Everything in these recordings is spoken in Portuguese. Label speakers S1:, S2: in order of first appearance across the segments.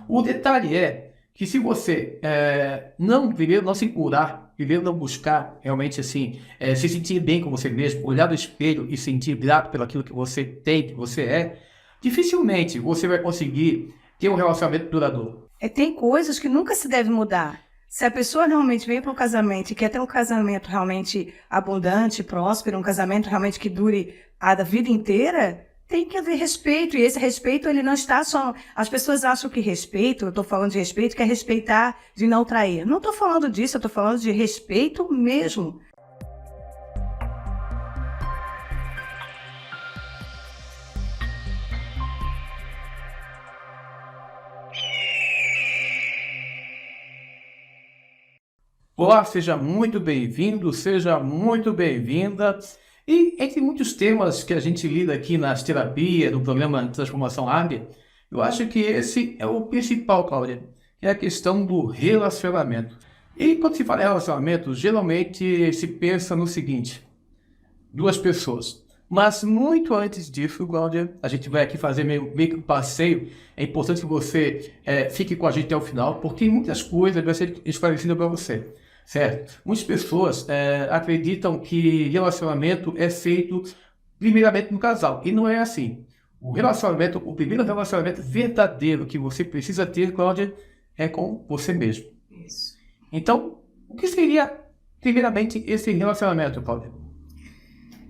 S1: O detalhe é que se você primeiro não se curar, primeiro não buscar realmente assim, se sentir bem com você mesmo, olhar no espelho e sentir grato pelo aquilo que você tem, que você é, dificilmente você vai conseguir ter um relacionamento duradouro.
S2: Tem coisas que nunca se deve mudar. Se a pessoa realmente vem para um casamento e quer ter um casamento realmente abundante, próspero, um casamento realmente que dure a da vida inteira, tem que haver respeito. E esse respeito, ele não está só... As pessoas acham que respeito, eu estou falando de respeito, que é respeitar de não trair. Não estou falando disso, eu estou falando de respeito mesmo.
S1: Olá, seja muito bem-vindo, seja muito bem-vinda. E entre muitos temas que a gente lida aqui nas terapias, do programa Transformação Águia, eu acho que esse é o principal, Cláudia, que é a questão do relacionamento. E quando se fala em relacionamento, geralmente se pensa no seguinte: duas pessoas. Mas muito antes disso, Cláudia, a gente vai aqui fazer meio que um passeio. É importante que você fique com a gente até o final, porque muitas coisas vão ser esclarecidas para você, certo? Muitas pessoas acreditam que relacionamento é feito primeiramente no casal, e não é assim. O primeiro relacionamento verdadeiro que você precisa ter, Cláudia, é com você mesmo.
S2: Isso.
S1: Então, o que seria primeiramente esse relacionamento, Cláudia?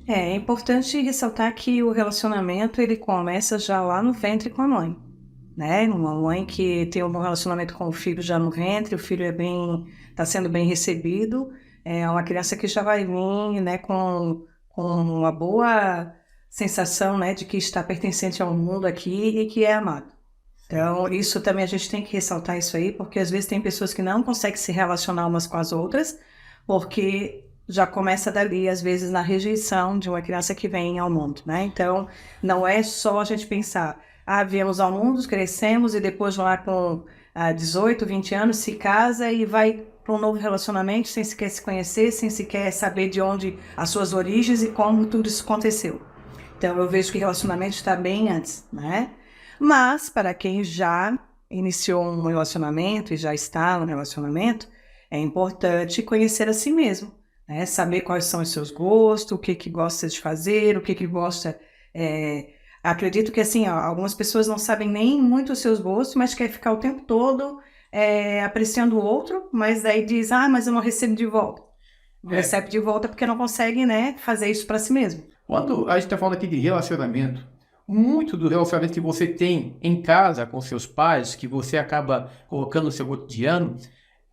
S2: É importante ressaltar que o relacionamento ele começa já lá no ventre com a mãe, né? Uma mãe que tem um bom relacionamento com o filho já no ventre, o filho está sendo bem recebido, é uma criança que já vai vir, né, com uma boa sensação, né, de que está pertencente ao mundo aqui e que é amado. Então, isso também a gente tem que ressaltar isso aí, porque às vezes tem pessoas que não conseguem se relacionar umas com as outras, porque já começa dali, às vezes, na rejeição de uma criança que vem ao mundo, né? Então, não é só a gente pensar, viemos ao mundo, crescemos e depois lá com 18, 20 anos se casa e vai para um novo relacionamento sem sequer se conhecer, sem sequer saber de onde as suas origens e como tudo isso aconteceu. Então, eu vejo que relacionamento está bem antes, né? Mas, para quem já iniciou um relacionamento e já está no relacionamento, é importante conhecer a si mesmo, né? Saber quais são os seus gostos, o que gosta de fazer, o que gosta... Acredito que, assim, algumas pessoas não sabem nem muito os seus gostos, mas quer ficar o tempo todo apreciando o outro, mas daí diz, mas eu não recebo de volta. Não
S1: É,
S2: recebe de volta porque não consegue, né, fazer isso para si mesmo.
S1: Quando a gente está falando aqui de relacionamento, muito do relacionamento que você tem em casa com seus pais, que você acaba colocando no seu cotidiano,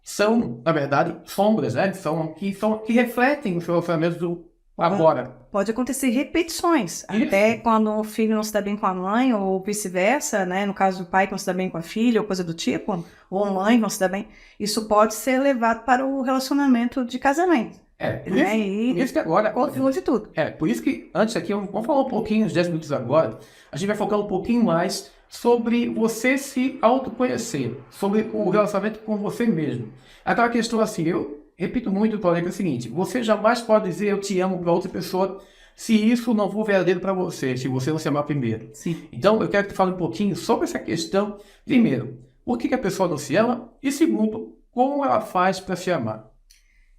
S1: são, na verdade, sombras, né? Que refletem o seu relacionamento do agora.
S2: Pode acontecer repetições, até
S1: Isso.
S2: quando o filho não se dá bem com a mãe, ou vice-versa, né? No caso do pai que não se dá bem com a filha, ou coisa do tipo, ou a mãe não se dá bem. Isso pode ser levado para o relacionamento de casamento, né?
S1: Por isso que agora,
S2: Confirma de tudo.
S1: por isso que antes aqui, vamos falar um pouquinho, uns 10 minutos agora, a gente vai focar um pouquinho mais sobre você se autoconhecer, sobre o relacionamento com você mesmo. Aquela questão assim, eu repito muito, Paulinho, é o seguinte: você jamais pode dizer eu te amo para outra pessoa se isso não for verdadeiro para você, se você não se amar primeiro.
S2: Sim.
S1: Então, eu quero que tu fale um pouquinho sobre essa questão. Primeiro, por que a pessoa não se ama? E segundo, como ela faz para se amar?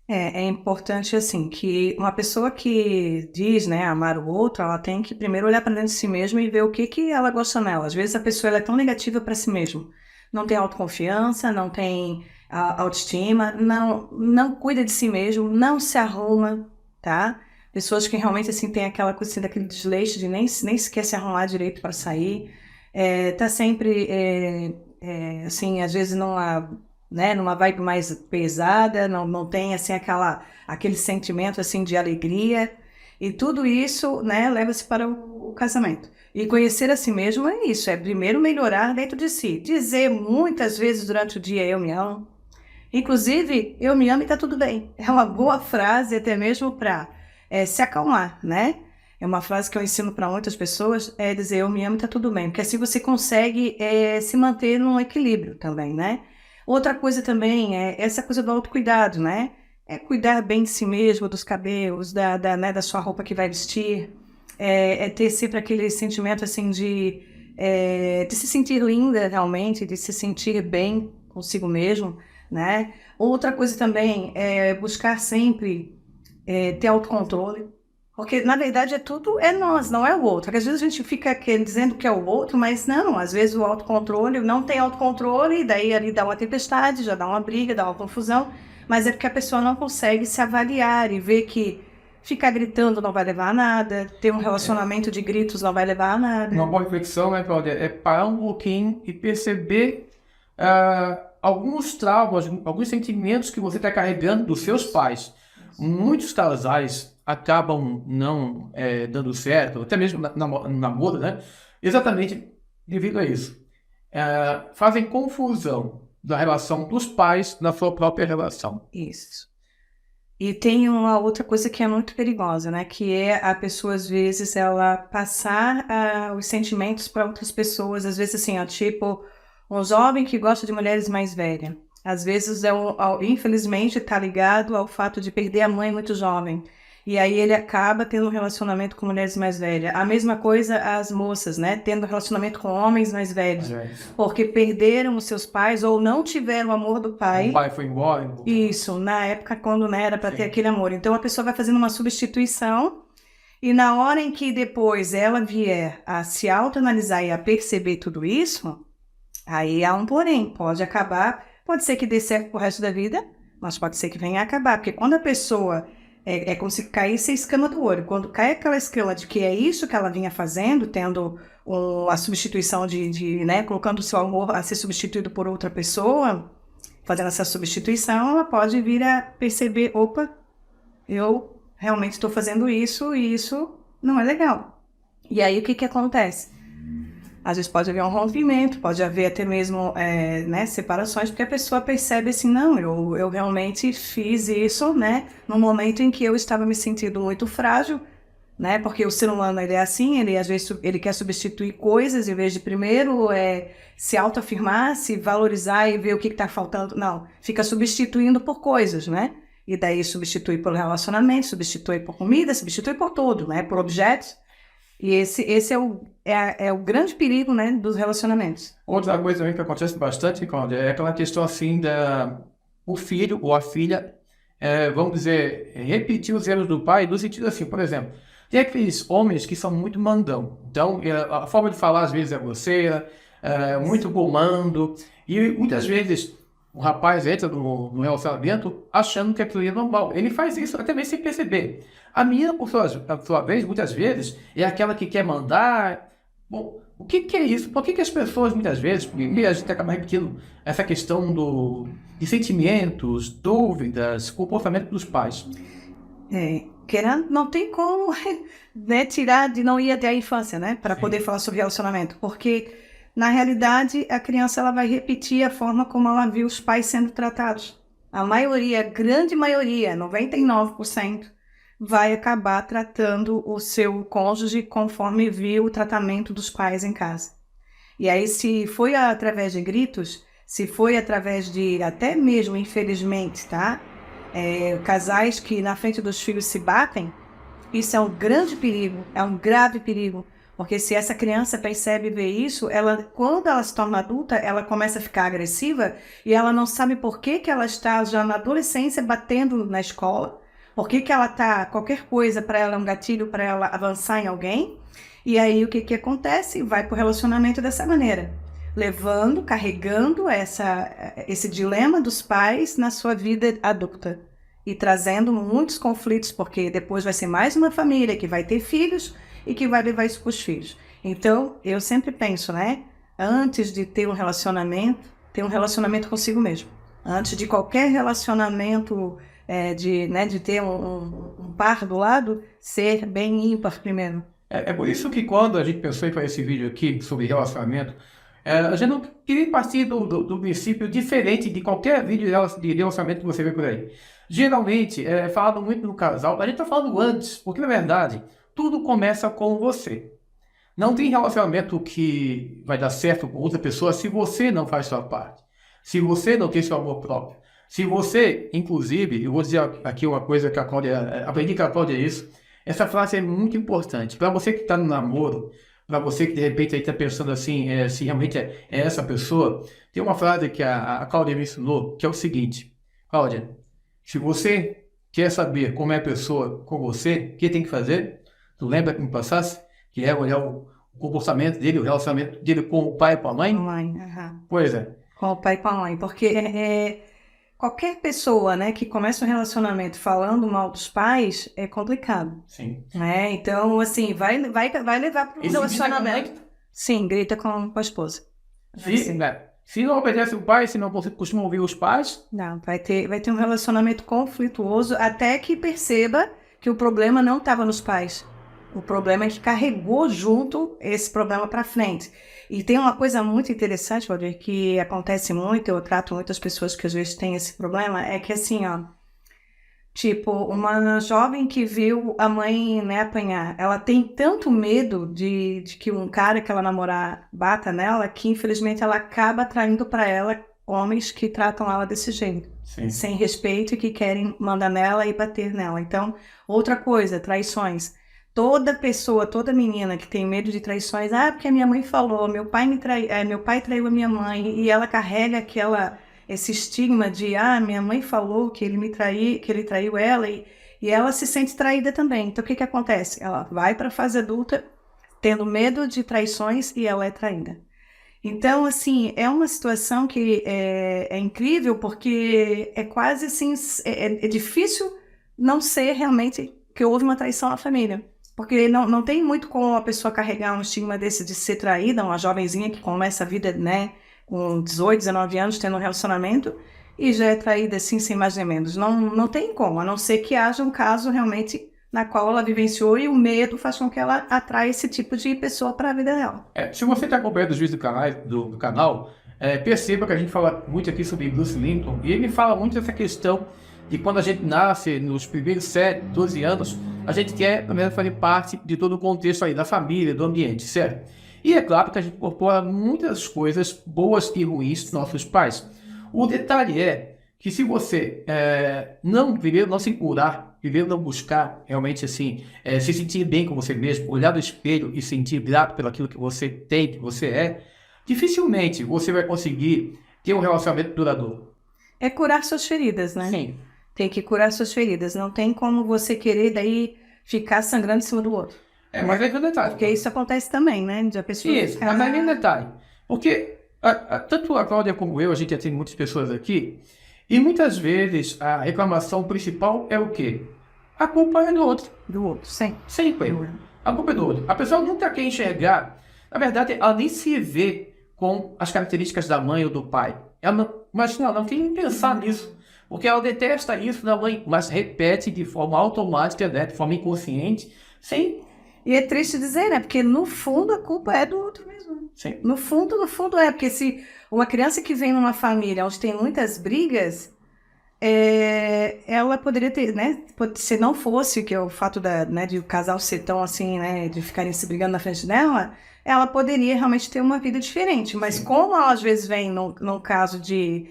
S2: É importante, assim, que uma pessoa que diz, né, amar o outro, ela tem que primeiro olhar para dentro de si mesma e ver o que ela gosta nela. Às vezes a pessoa ela é tão negativa para si mesma. Não tem autoconfiança, não tem autoestima, não cuida de si mesmo, não se arruma, tá? Pessoas que realmente, assim, têm aquela coisa, assim, daquele desleixo de nem sequer se arrumar direito para sair. Tá sempre, assim, às vezes numa, né, numa vibe mais pesada, não tem assim aquele sentimento assim de alegria, e tudo isso, né, leva-se para o casamento. E conhecer a si mesmo é isso, é primeiro melhorar dentro de si, dizer muitas vezes durante o dia eu me amo. Inclusive, eu me amo e tá tudo bem. É uma boa frase até mesmo para se acalmar, né? É uma frase que eu ensino para muitas pessoas, é dizer eu me amo e tá tudo bem, porque assim você consegue se manter num equilíbrio também, né? Outra coisa também é essa coisa do autocuidado, né? É cuidar bem de si mesmo, dos cabelos, né, da sua roupa que vai vestir, ter sempre aquele sentimento assim de de se sentir linda realmente, de se sentir bem consigo mesmo, né? Outra coisa também é buscar sempre ter autocontrole, porque na verdade tudo é nós, não é o outro. Porque às vezes a gente fica dizendo que é o outro, mas não, às vezes o autocontrole não tem autocontrole, e daí ali dá uma tempestade, já dá uma briga, dá uma confusão, mas é porque a pessoa não consegue se avaliar e ver que ficar gritando não vai levar a nada, ter um relacionamento de gritos não vai levar a nada.
S1: Uma boa reflexão, né, Cláudia? É parar um pouquinho e perceber alguns traumas, alguns sentimentos que você está carregando dos seus pais. Muitos casais acabam não dando certo, até mesmo no namoro, né? Exatamente devido a isso. Fazem confusão da relação dos pais na sua própria relação.
S2: Isso. E tem uma outra coisa que é muito perigosa, né? Que é a pessoa, às vezes, ela passar os sentimentos para outras pessoas. Às vezes, assim, tipo, um jovem que gosta de mulheres mais velhas. Às vezes, infelizmente, está ligado ao fato de perder a mãe muito jovem. E aí ele acaba tendo um relacionamento com mulheres mais velhas. A mesma coisa as moças, né? Tendo relacionamento com homens mais velhos. Porque perderam os seus pais ou não tiveram o amor do pai.
S1: O pai foi embora.
S2: Isso, na época quando não era para ter aquele amor. Então a pessoa vai fazendo uma substituição e na hora em que depois ela vier a se autoanalisar e a perceber tudo isso, aí há um porém. Pode acabar, pode ser que dê certo pro resto da vida, mas pode ser que venha a acabar. Porque quando a pessoa... É como se caísse a escama do olho. Quando cai aquela escama de que é isso que ela vinha fazendo, tendo a substituição né, colocando o seu amor a ser substituído por outra pessoa, fazendo essa substituição, ela pode vir a perceber, opa, eu realmente estou fazendo isso e isso não é legal. E aí o que acontece? Às vezes pode haver um rompimento, pode haver até mesmo né, separações, porque a pessoa percebe assim, não, eu realmente fiz isso, né, no momento em que eu estava me sentindo muito frágil, né, porque o ser humano ele é assim, ele às vezes ele quer substituir coisas em vez de primeiro se autoafirmar, se valorizar e ver o que está faltando, não, fica substituindo por coisas, né, e daí substitui por relacionamento, substitui por comida, substitui por tudo, né, por objetos. E esse é o grande perigo, né, dos relacionamentos.
S1: Outra coisa também que acontece bastante, Cláudia, é aquela questão assim o filho ou a filha, vamos dizer, repetir os erros do pai, no sentido assim, por exemplo, tem aqueles homens que são muito mandão. Então, a forma de falar às vezes é grosseira, muito comando, e muitas vezes o rapaz entra no relacionamento achando que aquilo é normal. Ele faz isso até mesmo sem perceber. A menina, por sua vez, muitas vezes, é aquela que quer mandar. Bom, o que é isso? Por que as pessoas, muitas vezes, porque a gente acaba repetindo essa questão de sentimentos, dúvidas, comportamento dos pais?
S2: Não tem como né, tirar de não ir até a infância, né? Para poder falar sobre relacionamento. Porque, na realidade, a criança ela vai repetir a forma como ela viu os pais sendo tratados. A maioria, a grande maioria, 99%, vai acabar tratando o seu cônjuge conforme viu o tratamento dos pais em casa. E aí, se foi através de gritos, se foi através de, até mesmo, infelizmente, tá? Casais que na frente dos filhos se batem, isso é um grande perigo, é um grave perigo. Porque se essa criança percebe e vê isso, quando ela se torna adulta, ela começa a ficar agressiva e ela não sabe por que ela está já na adolescência batendo na escola, por que ela está, qualquer coisa para ela é um gatilho para ela avançar em alguém. E aí o que acontece? Vai para o relacionamento dessa maneira, levando, carregando esse dilema dos pais na sua vida adulta e trazendo muitos conflitos, porque depois vai ser mais uma família que vai ter filhos e que vai levar isso para os filhos. Então, eu sempre penso, né? Antes de ter um relacionamento consigo mesmo. Antes de qualquer relacionamento, de ter um par do lado, ser bem ímpar primeiro.
S1: É por isso que quando a gente pensou em fazer esse vídeo aqui sobre relacionamento, a gente não queria partir do princípio diferente de qualquer vídeo de relacionamento que você vê por aí. Geralmente, falado muito no casal, a gente está falando antes, porque na verdade, tudo começa com você. Não tem relacionamento que vai dar certo com outra pessoa se você não faz sua parte. Se você não tem seu amor próprio. Se você, inclusive, eu vou dizer aqui uma coisa que a Cláudia, aprendi com a Cláudia isso, essa frase é muito importante. Para você que está no namoro, para você que de repente aí está pensando assim, se realmente é essa pessoa, tem uma frase que a Cláudia me ensinou, que é o seguinte: Cláudia, se você quer saber como é a pessoa com você, o que tem que fazer? Tu lembra que me passasse? Que é olhar o comportamento dele, o relacionamento dele com o pai e com a mãe?
S2: Mãe, aham.
S1: Pois é.
S2: Com o pai e com a mãe, porque qualquer pessoa, né, que começa um relacionamento falando mal dos pais é complicado,
S1: Sim.
S2: né? Então, assim, vai levar para um
S1: Esse
S2: relacionamento. Sim, grita com a esposa.
S1: Se, né, se não obedece o pai, se não costuma ouvir os pais,
S2: Não, vai ter um relacionamento conflituoso até que perceba que o problema não estava nos pais. O problema é que carregou junto esse problema para frente. E tem uma coisa muito interessante, Valdir, que acontece muito, eu trato muitas pessoas que às vezes têm esse problema, é que assim, ó, tipo, uma jovem que viu a mãe, né, apanhar, ela tem tanto medo de que um cara que ela namorar bata nela, que infelizmente ela acaba atraindo para ela homens que tratam ela desse jeito,
S1: sim,
S2: sem respeito e que querem mandar nela e bater nela. Então, outra coisa, traições. Toda pessoa, toda menina que tem medo de traições, porque a minha mãe falou, meu pai traiu a minha mãe, e ela carrega esse estigma de, minha mãe falou que que ele traiu ela, e ela se sente traída também. Então, o que acontece? Ela vai para a fase adulta tendo medo de traições e ela é traída. Então, assim, é uma situação que é incrível, porque é quase assim, é difícil não ser realmente que houve uma traição na família. Porque não tem muito como a pessoa carregar um estigma desse de ser traída, uma jovenzinha que começa a vida, né, com 18, 19 anos, tendo um relacionamento, e já é traída assim, sem mais nem menos. Não tem como, a não ser que haja um caso realmente na qual ela vivenciou e o medo faz com que ela atraia esse tipo de pessoa para a vida dela.
S1: se você está acompanhando os vídeos do canal, perceba que a gente fala muito aqui sobre Bruce Lincoln, e ele fala muito dessa questão de quando a gente nasce, nos primeiros 7, 12 anos, a gente quer, pelo menos, fazer parte de todo o contexto aí, da família, do ambiente, certo? E é claro que a gente incorpora muitas coisas boas e ruins dos nossos pais. O detalhe é que se você não se curar, primeiro não buscar realmente assim, se sentir bem com você mesmo, olhar no espelho e sentir grato pelo aquilo que você tem, que você é, dificilmente você vai conseguir ter um relacionamento duradouro.
S2: É curar suas feridas, né?
S1: Sim.
S2: Tem que curar suas feridas. Não tem como você querer daí ficar sangrando em cima do outro.
S1: Mas aí vem o detalhe.
S2: Porque isso acontece também, né? De a pessoa
S1: Isso, mas aí vem o detalhe. Porque tanto a Cláudia como eu, a gente já tem muitas pessoas aqui, e muitas vezes a reclamação principal é o quê? A culpa é do outro.
S2: do outro, sim.
S1: Sempre. A culpa é do outro. A pessoa nunca quer enxergar. Na verdade, ela nem se vê com as características da mãe ou do pai. Ela não quer nem pensar nisso. Porque ela detesta isso da mãe, mas repete de forma automática, né, de forma inconsciente, sem...
S2: E é triste dizer, né? Porque no fundo a culpa é do outro mesmo.
S1: Sim.
S2: No fundo é. Porque se uma criança que vem numa família onde tem muitas brigas, ela poderia ter, né? Se não fosse que é o fato de o casal ser tão assim, né? De ficarem se brigando na frente dela, ela poderia realmente ter uma vida diferente. Mas
S1: Sim.
S2: como ela às vezes vem num caso de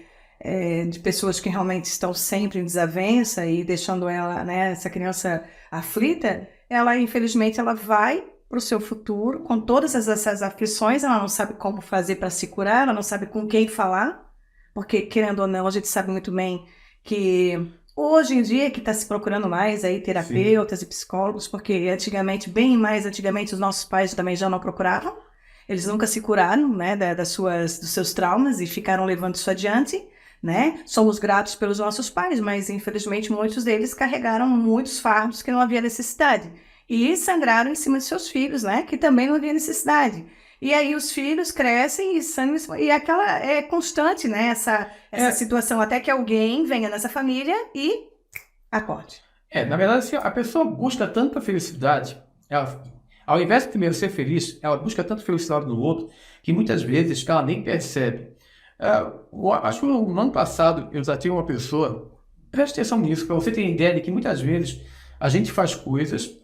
S2: pessoas que realmente estão sempre em desavença e deixando ela, né, essa criança aflita, ela infelizmente ela vai para o seu futuro com todas essas aflições, ela não sabe como fazer para se curar, ela não sabe com quem falar, porque querendo ou não, a gente sabe muito bem que hoje em dia que está se procurando mais aí terapeutas Sim. e psicólogos, porque bem mais antigamente, os nossos pais também já não procuravam, eles nunca se curaram, né, dos seus traumas e ficaram levando isso adiante, né? Somos gratos pelos nossos pais, mas infelizmente muitos deles carregaram muitos fardos que não havia necessidade e sangraram em cima de seus filhos, né? Que também não havia necessidade. E aí os filhos crescem e sangram, e aquela é constante, né? Essa situação até que alguém venha nessa família e acorde.
S1: Na verdade, assim, a pessoa busca tanta felicidade, ao invés de primeiro ser feliz, ela busca tanta felicidade no outro, que muitas vezes ela nem percebe. Acho que no ano passado eu já tinha uma pessoa, preste atenção nisso, para você ter ideia de que muitas vezes a gente faz coisas,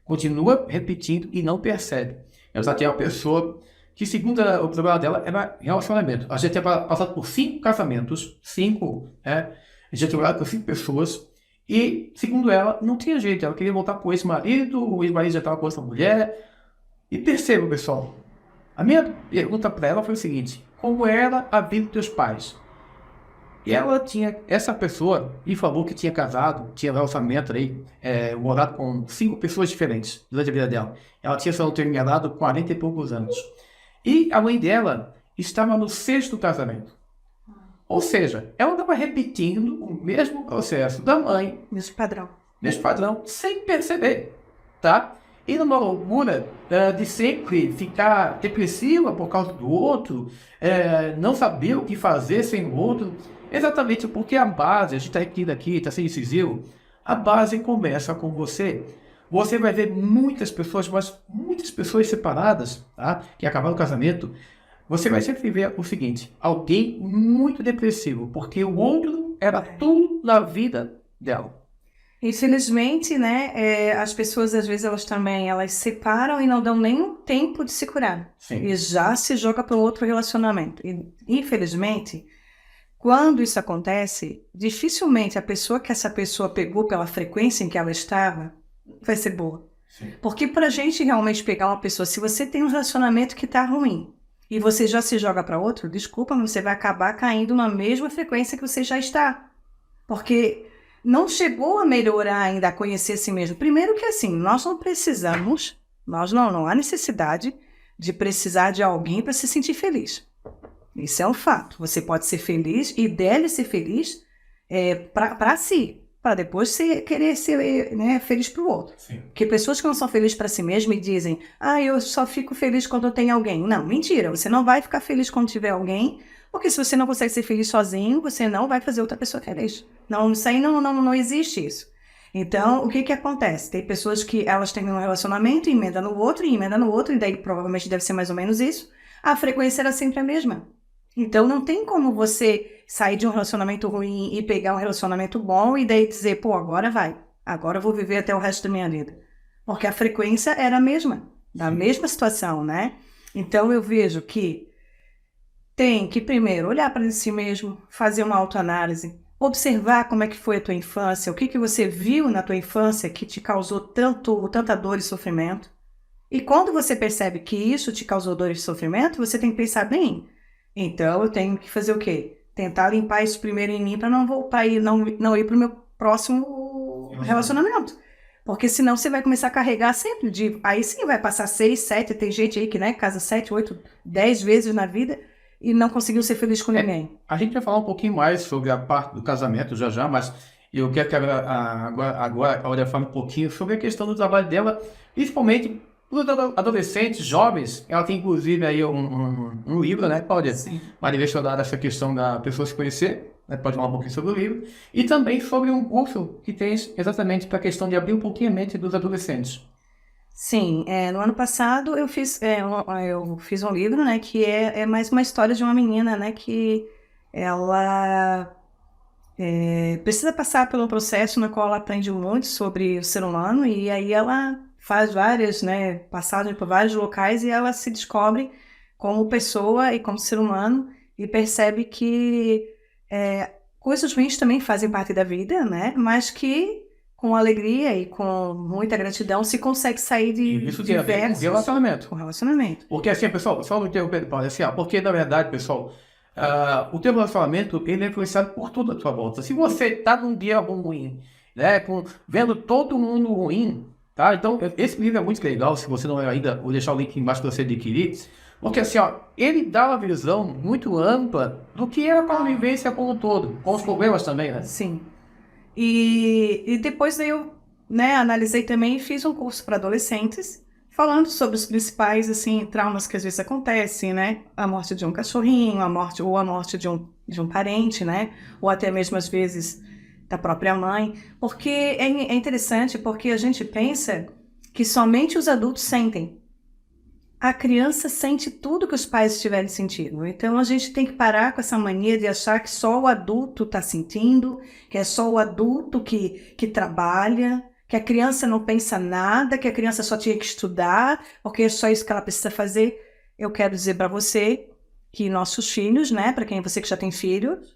S1: continua repetindo e não percebe. Eu já tinha uma pessoa que, segundo o problema dela, era relacionamento. A gente tinha passado por 5 casamentos, 5, né? A gente tinha trabalhado com 5 pessoas, e, segundo ela, não tinha jeito. Ela queria voltar com esse marido, o ex-marido já estava com essa mulher, E perceba, pessoal, a minha pergunta para ela foi o seguinte: como era a vida dos teus pais? E essa pessoa me falou que tinha casado, tinha relacionamento aí, morado com 5 pessoas diferentes durante a vida dela. Ela tinha, se não ter me enganado, 40 e poucos anos. E a mãe dela estava no 6º casamento. Ou seja, ela estava repetindo o mesmo processo da mãe,
S2: Mesmo padrão,
S1: sem perceber, tá? E numa loucura de sempre ficar depressiva por causa do outro, não saber o que fazer sem o outro, exatamente porque a base, a gente está aqui, está sendo incisivo, a base começa com você. Você vai ver muitas pessoas, mas muitas pessoas separadas, tá? Que acabaram o casamento. Você vai sempre ver o seguinte: alguém muito depressivo, porque o outro era tudo na vida dela.
S2: Infelizmente, né, as pessoas às vezes elas separam e não dão nenhum tempo de se curar.
S1: Sim.
S2: E já se joga para um outro relacionamento. E, infelizmente, quando isso acontece, dificilmente a pessoa que essa pessoa pegou pela frequência em que ela estava vai ser boa.
S1: Sim.
S2: Porque para a gente realmente pegar uma pessoa, se você tem um relacionamento que está ruim e você já se joga para outro, desculpa, mas você vai acabar caindo na mesma frequência que você já está. Porque não chegou a melhorar ainda, a conhecer a si mesmo. Primeiro que assim, nós não precisamos, não há necessidade de precisar de alguém para se sentir feliz. Isso é um fato. Você pode ser feliz e deve ser feliz para si, para depois querer ser, né, feliz para o outro.
S1: Sim.
S2: Porque pessoas que não são felizes para si mesmas e dizem: eu só fico feliz quando eu tenho alguém. Não, mentira. Você não vai ficar feliz quando tiver alguém, porque se você não consegue ser feliz sozinho, você não vai fazer outra pessoa feliz. Não, isso aí não existe isso. Então, o que acontece? Tem pessoas que elas terminam um relacionamento, emenda no outro, e daí provavelmente deve ser mais ou menos isso. A frequência era sempre a mesma. Então, não tem como você sair de um relacionamento ruim e pegar um relacionamento bom e daí dizer: pô, agora vai. Agora eu vou viver até o resto da minha vida. Porque a frequência era a mesma, da mesma situação, né? Então, eu vejo que tem que primeiro olhar para si mesmo, fazer uma autoanálise, observar como é que foi a tua infância, o que você viu na tua infância que te causou tanta dor e sofrimento. E quando você percebe que isso te causou dor e sofrimento, você tem que pensar: bem, então eu tenho que fazer o quê? Tentar limpar isso primeiro em mim para não voltar e não ir para o meu próximo relacionamento. Porque senão você vai começar a carregar sempre aí sim vai passar 6, 7, tem gente aí que, né, casa 7, 8, 10 vezes na vida e não conseguiu ser feliz com ninguém.
S1: A gente vai falar um pouquinho mais sobre a parte do casamento já, mas eu quero que agora a Aurélia fale um pouquinho sobre a questão do trabalho dela, principalmente os adolescentes, jovens. Ela tem inclusive aí um livro, né, Cláudia?
S2: Sim.
S1: Uma direcionada essa questão da pessoa se conhecer, né? Pode falar um pouquinho sobre o livro. E também sobre um curso que tem exatamente para a questão de abrir um pouquinho a mente dos adolescentes.
S2: Sim, no ano passado eu fiz um livro, né, que é mais uma história de uma menina, né, que ela precisa passar pelo processo no qual ela aprende muito sobre o ser humano e aí ela faz várias, né, passagens por vários locais e ela se descobre como pessoa e como ser humano e percebe que coisas ruins também fazem parte da vida, né, mas que com alegria e com muita gratidão se consegue sair de
S1: Isso tem a ver com relacionamento.
S2: Com relacionamento.
S1: Porque assim, pessoal, só não interrompendo, Paulo, assim, porque na verdade, pessoal, o teu relacionamento, ele é influenciado por tudo à tua volta. Se você tá num dia ruim, né, vendo todo mundo ruim, tá? Então, esse livro é muito legal, se você não é ainda, vou deixar o link embaixo para você adquirir, porque assim, ele dá uma visão muito ampla do que é a convivência como um todo, com os problemas também, né?
S2: Sim. E depois eu, né, analisei também e fiz um curso para adolescentes, falando sobre os principais, assim, traumas que às vezes acontecem, né? A morte de um cachorrinho, a morte de um parente, né? Ou até mesmo, às vezes, da própria mãe. Porque é interessante, porque a gente pensa que somente os adultos sentem. A criança sente tudo que os pais estiverem sentindo. Então, a gente tem que parar com essa mania de achar que só o adulto está sentindo, que é só o adulto que trabalha, que a criança não pensa nada, que a criança só tinha que estudar, porque é só isso que ela precisa fazer. Eu quero dizer para você que nossos filhos, né, para você que já tem filhos,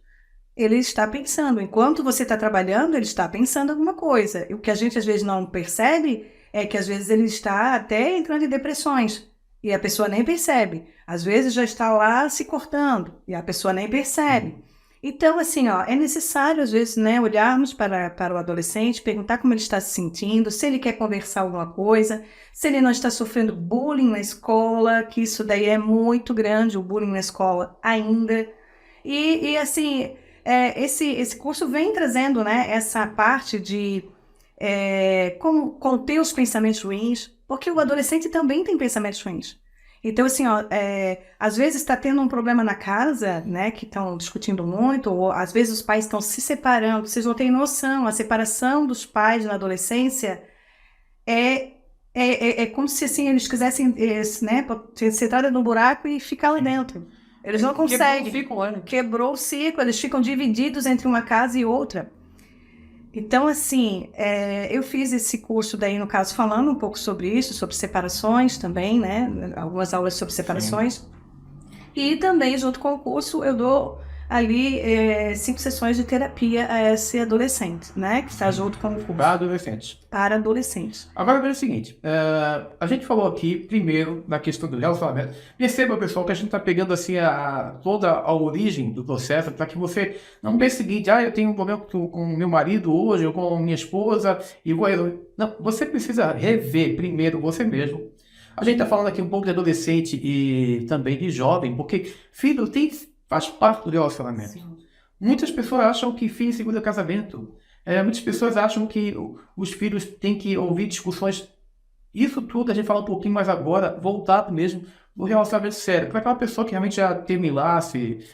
S2: ele está pensando. Enquanto você está trabalhando, ele está pensando alguma coisa. E o que a gente às vezes não percebe é que às vezes ele está até entrando em depressões e a pessoa nem percebe. Às vezes já está lá se cortando e a pessoa nem percebe. Então, assim, ó, é necessário, às vezes, né, olharmos para o adolescente, perguntar como ele está se sentindo, se ele quer conversar alguma coisa, se ele não está sofrendo bullying na escola, que isso daí é muito grande, o bullying na escola ainda. Assim, esse curso vem trazendo, né, essa parte de como conter os pensamentos ruins, porque o adolescente também tem pensamentos ruins. Então, assim, ó, às vezes está tendo um problema na casa, né, que estão discutindo muito, ou às vezes os pais estão se separando, vocês não têm noção, a separação dos pais na adolescência é como se, assim, eles quisessem, né, ser entrada no buraco e ficar lá dentro. Eles não conseguem. Quebrou o ciclo, eles ficam divididos entre uma casa e outra. Então, assim, eu fiz esse curso daí, no caso, falando um pouco sobre isso, sobre separações também, né? Algumas aulas sobre separações. Sim. E também, junto com o curso, eu dou ali 5 sessões de terapia a esse adolescente, né? Que está junto com o curso.
S1: Para adolescentes.
S2: Para adolescentes.
S1: Agora, veja o seguinte, a gente falou aqui, primeiro, na questão do relacionamento. Perceba, pessoal, que a gente está pegando, assim, toda a origem do processo, para que você não pense o seguinte, eu tenho um problema com meu marido hoje, ou com minha esposa, e não, você precisa rever primeiro você mesmo. A gente está falando aqui um pouco de adolescente e também de jovem, porque filho faz parte do relacionamento. Sim. Muitas pessoas acham que filho segura casamento. Muitas pessoas acham que os filhos têm que ouvir discussões. Isso tudo a gente fala um pouquinho mais agora, voltado mesmo no relacionamento sério. Para aquela pessoa que realmente já terminasse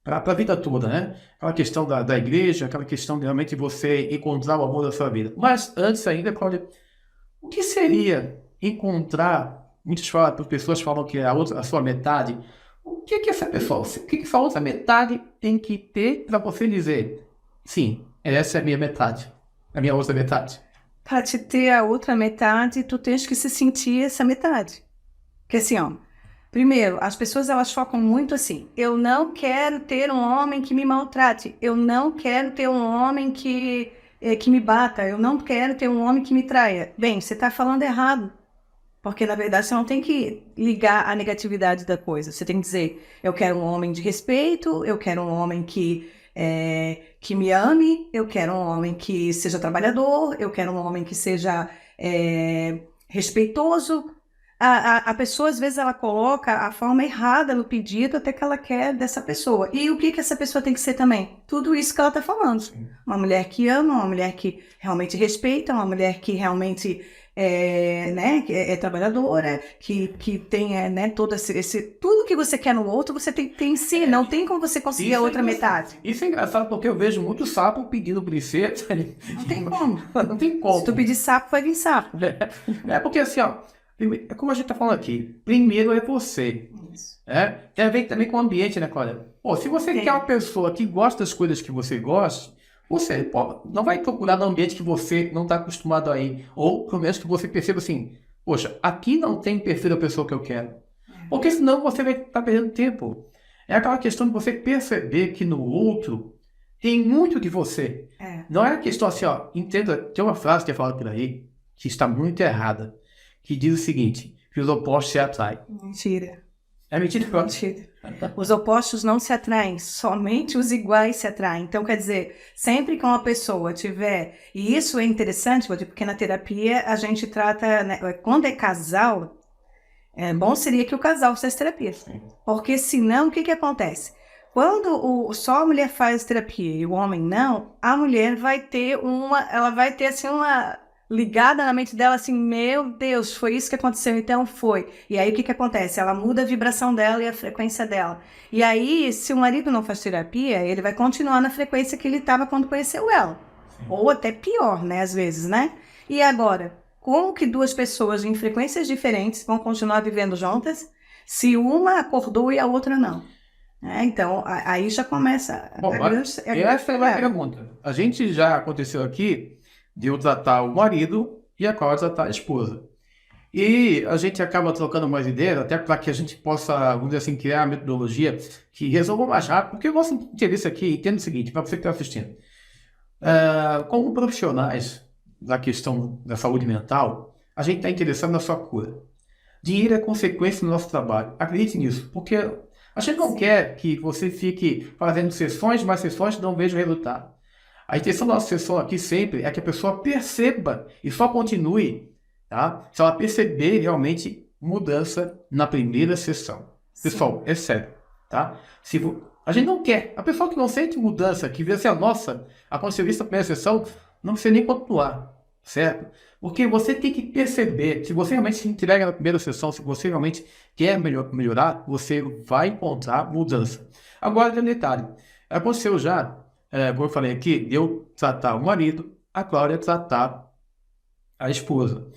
S1: para a vida toda, né? Aquela questão da igreja, aquela questão de realmente você encontrar o amor da sua vida. Mas antes ainda, Cláudia, o que seria encontrar? Muitas pessoas falam que a sua metade. O que essa pessoa, o que essa outra metade tem que ter para você dizer, sim, essa é a minha metade, a minha outra metade?
S2: Para te ter a outra metade, tu tens que se sentir essa metade. Porque assim, ó, primeiro, as pessoas elas focam muito assim, eu não quero ter um homem que me maltrate, eu não quero ter um homem que me bata, eu não quero ter um homem que me traia. Bem, você está falando errado. Porque, na verdade, você não tem que ligar a negatividade da coisa. Você tem que dizer, eu quero um homem de respeito, eu quero um homem que me ame, eu quero um homem que seja trabalhador, eu quero um homem que seja respeitoso. A pessoa, às vezes, ela coloca a forma errada no pedido até que ela quer dessa pessoa. E o que essa pessoa tem que ser também? Tudo isso que ela está falando. Sim. Uma mulher que ama, uma mulher que realmente respeita, uma mulher que realmente... né, que é trabalhadora, que tem né, todo tudo que você quer no outro, você tem que ter em si, não tem como você conseguir a outra metade.
S1: Isso é engraçado porque eu vejo muito sapo pedindo princesa.
S2: Não tem como.
S1: Não tem como.
S2: Se tu pedir sapo, vai vir sapo.
S1: Porque assim, ó, é como a gente tá falando aqui, primeiro é você. Isso. Tem a ver também com o ambiente, né, Cláudia? Se você quer uma pessoa que gosta das coisas que você gosta, você não vai procurar no ambiente que você não está acostumado a ir. Ou, pelo menos, que você perceba assim, poxa, aqui não tem perfil da pessoa que eu quero. Porque senão você vai estar perdendo tempo. É aquela questão de você perceber que no outro tem muito de você. Não é a questão assim, ó, entenda, tem uma frase que é falada por aí, que está muito errada, que diz o seguinte, que os opostos se atraem.
S2: Mentira.
S1: É mentira?
S2: Mentira. Os opostos não se atraem, somente os iguais se atraem. Então, quer dizer, sempre que uma pessoa tiver... E isso é interessante, porque na terapia a gente trata... Né, quando é casal, bom seria que o casal fizesse terapia. Sim. Porque senão, o que acontece? Quando só a mulher faz terapia e o homem não, a mulher vai ter ela vai ter assim uma... ligada na mente dela assim, meu Deus, foi isso que aconteceu, então foi. E aí o que acontece? Ela muda a vibração dela e a frequência dela. E aí, se o marido não faz terapia, ele vai continuar na frequência que ele estava quando conheceu ela. Sim. Ou até pior, né, às vezes, né? E agora, como que duas pessoas em frequências diferentes vão continuar vivendo juntas se uma acordou e a outra não? Então, aí já começa...
S1: Essa é a pergunta. A gente já aconteceu aqui de eu tratar o marido e a Cláudia tratar a esposa. E a gente acaba trocando mais ideias, até para que a gente possa, vamos dizer assim, criar uma metodologia que resolva mais rápido. Porque o nosso interesse aqui, entenda o seguinte, para você que está assistindo. Como profissionais, da questão da saúde mental, a gente está interessado na sua cura. Dinheiro é consequência do nosso trabalho. Acredite nisso, porque a gente não quer que você fique fazendo sessões, mais sessões e não veja o resultado. A intenção da nossa sessão aqui sempre é que a pessoa perceba e só continue, tá? Se ela perceber realmente mudança na primeira sessão. Pessoal, é sério, tá? A gente não quer. A pessoa que não sente mudança, que vê assim, nossa, aconteceu isso na primeira sessão, não precisa nem continuar, certo? Porque você tem que perceber, se você realmente se entrega na primeira sessão, se você realmente quer melhorar, você vai encontrar mudança. Agora tem um detalhe. Aconteceu já, como eu falei aqui, eu tratar o marido, a Cláudia tratar a esposa.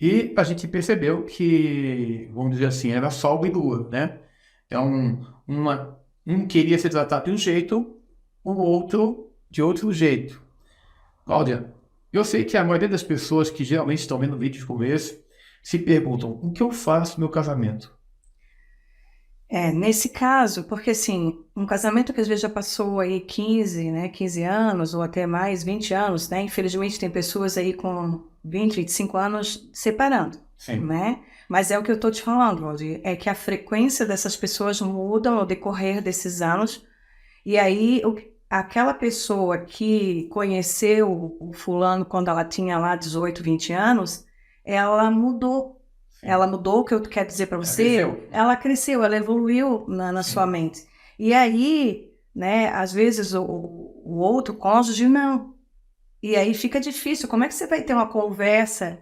S1: E a gente percebeu que, vamos dizer assim, era sol e lua, né? Então, um queria ser tratado de um jeito, o outro de outro jeito. Cláudia, eu sei que a maioria das pessoas que geralmente estão vendo vídeos como esse se perguntam: o que eu faço no meu casamento?
S2: Nesse caso, porque assim, um casamento que às vezes já passou aí 15, né, 15 anos ou até mais, 20 anos, né? Infelizmente tem pessoas aí com 20, 25 anos separando,
S1: Sim.
S2: né? Mas é o que eu tô te falando, Valdir, é que a frequência dessas pessoas mudam ao decorrer desses anos, e aí aquela pessoa que conheceu o fulano quando ela tinha lá 18, 20 anos, ela mudou.
S1: Sim.
S2: Ela mudou, o que eu quero dizer para
S1: Ela
S2: você,
S1: cresceu.
S2: ela cresceu, ela evoluiu na sua
S1: Sim.
S2: mente. E aí, né, às vezes o outro cônjuge não. E aí fica difícil. Como é que você vai ter uma conversa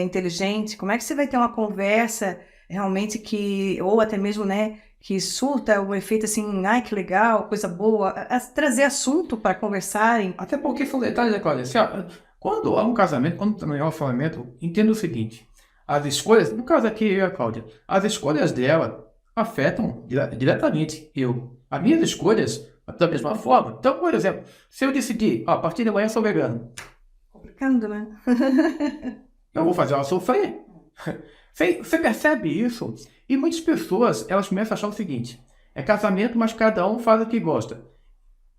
S2: inteligente? Como é que você vai ter uma conversa realmente que, ou até mesmo, né, que surta um efeito assim, ai, que legal, coisa boa, trazer assunto para conversarem.
S1: Até porque são detalhes, né, Cláudia? Assim, ó, quando há um casamento, quando está um relacionamento, entenda o seguinte: as escolhas, no caso aqui, eu e a Cláudia, as escolhas dela afetam diretamente eu. As minhas escolhas, da mesma forma. Então, por exemplo, se eu decidir, ó, a partir de amanhã eu sou vegano,
S2: Complicando, né?
S1: eu vou fazer ela sofrer. Você percebe isso? E muitas pessoas, elas começam a achar o seguinte: é casamento, mas cada um faz o que gosta.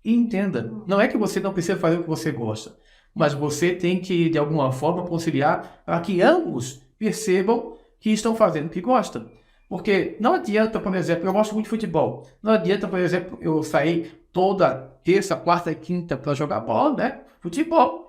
S1: E entenda, não é que você não precisa fazer o que você gosta, mas você tem que, de alguma forma, conciliar para que ambos percebam que estão fazendo o que gostam. Porque não adianta, por exemplo, eu gosto muito de futebol. Não adianta, por exemplo, eu sair toda terça, quarta e quinta para jogar bola, né? Futebol.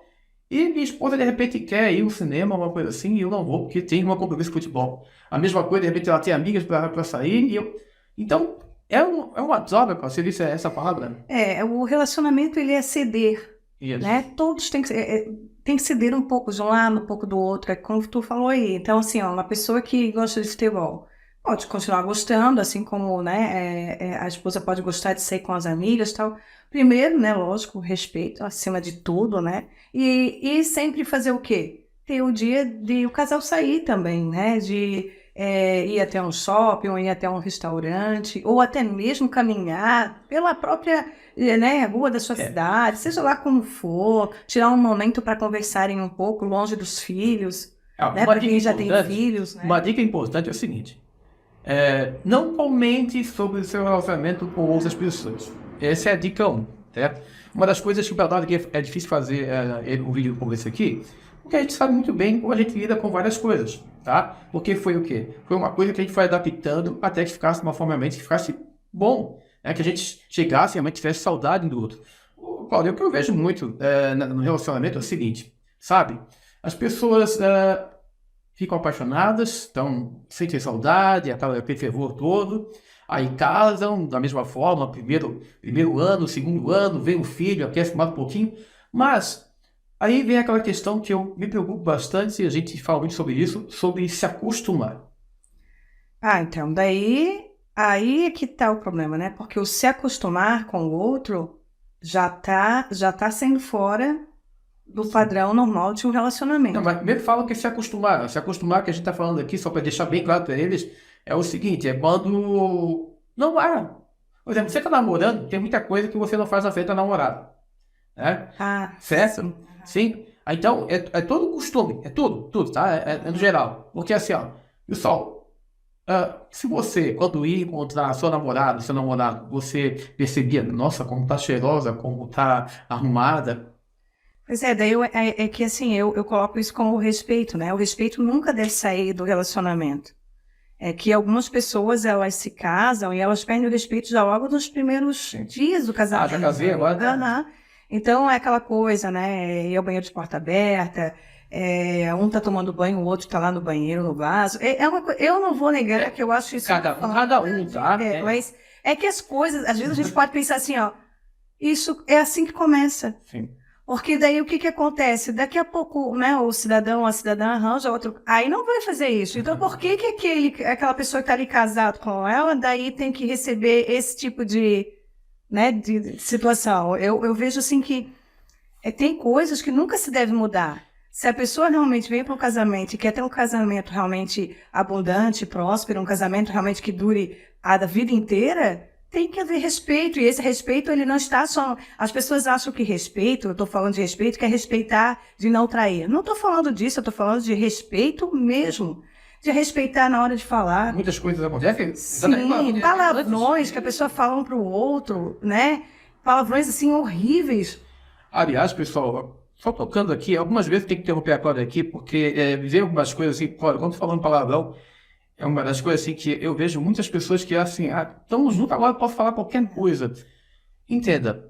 S1: E minha esposa, de repente, quer ir ao cinema, uma coisa assim, e eu não vou, porque tem uma compromisso de futebol. A mesma coisa, de repente, ela tem amigas para sair, e eu... Então, é uma droga, você disse essa palavra?
S2: O relacionamento ele é ceder, né?
S1: Isso.
S2: Todos têm que ceder um pouco de um lado, um pouco do outro, é como tu falou aí. Então, assim, ó, uma pessoa que gosta de futebol pode continuar gostando, assim como, né, a esposa pode gostar de sair com as amigas e tal. Primeiro, né, lógico, respeito acima de tudo, né? E sempre fazer o quê? Ter o dia de o casal sair também, né? De ir até um shopping, ou ir até um restaurante, ou até mesmo caminhar pela própria né, rua da sua
S1: É.
S2: cidade, seja lá como for, tirar um momento para conversarem um pouco longe dos filhos, né,
S1: Uma
S2: para
S1: dica
S2: quem já tem
S1: importante,
S2: filhos, né?
S1: uma dica importante é o seguinte: não comente sobre o seu relacionamento com outras pessoas. Essa é a dica 1, certo? Uma das coisas que para nós aqui é difícil fazer um vídeo como esse aqui, porque a gente sabe muito bem como a gente lida com várias coisas, tá? Porque foi o quê? Foi uma coisa que a gente foi adaptando até que ficasse de uma forma realmente que ficasse bom, né? Que a gente chegasse e realmente tivesse saudade um do outro. Claudio, o que eu vejo muito no relacionamento é o seguinte, sabe? As pessoas ficam apaixonadas, então sentem saudade, aquele fervor todo, aí casam da mesma forma, primeiro ano, segundo ano, vem o filho, aquece mais um pouquinho, mas aí vem aquela questão que eu me preocupo bastante, e a gente fala muito sobre isso, sobre se acostumar.
S2: Então, aí é que tá o problema, né? Porque o se acostumar com o outro já tá sendo fora do
S1: Sim.
S2: padrão normal de um
S1: Não,
S2: relacionamento.
S1: mas primeiro fala que é se acostumar. Se acostumar que a gente está falando aqui, só para deixar bem claro para eles, é o seguinte, é quando não há. Por exemplo, você está namorando, tem muita coisa que você não faz na frente da namorada, né? Certo?
S2: Sim.
S1: Sim. Então, é todo costume, é tudo, tá? É no geral. Porque assim, ó, pessoal, se você, quando ia encontrar sua namorada, seu namorado, você percebia, nossa, como tá cheirosa, como tá arrumada,
S2: Pois é, daí é que assim, eu coloco isso como o respeito, né? O respeito nunca deve sair do relacionamento. É que algumas pessoas, elas se casam e elas perdem o respeito já logo nos primeiros dias do casamento.
S1: Já casei agora?
S2: Aham. Então, é aquela coisa, né? Ir ao banheiro de porta aberta, um tá tomando banho, o outro tá lá no banheiro, no vaso. Eu não vou negar que eu acho isso...
S1: Cada um, tá?
S2: Mas é que as coisas... Às vezes a gente pode pensar assim, ó, isso é assim que começa.
S1: Sim.
S2: Porque daí o que acontece? Daqui a pouco, né, o cidadão, a cidadã arranja outro. Aí não vai fazer isso. Então, por que aquela pessoa que está ali casado com ela, daí tem que receber esse tipo de, né, de situação? Eu vejo assim que tem coisas que nunca se deve mudar. Se a pessoa realmente vem para um casamento e quer ter um casamento realmente abundante, próspero, um casamento realmente que dure a vida inteira, tem que haver respeito, e esse respeito, ele não está só... As pessoas acham que respeito, eu estou falando de respeito, que é respeitar de não trair. Não estou falando disso, eu estou falando de respeito mesmo. De respeitar na hora de falar.
S1: Muitas coisas acontecem.
S2: Sim, palavrões que a pessoa fala um para o outro, né? Palavrões, assim, horríveis.
S1: Aliás, pessoal, só tocando aqui, algumas vezes tem que interromper a Cláudia aqui, porque ver algumas coisas assim, quando falando palavrão, é uma das coisas assim que eu vejo muitas pessoas que assim, estamos juntos agora, posso falar qualquer coisa. Entenda,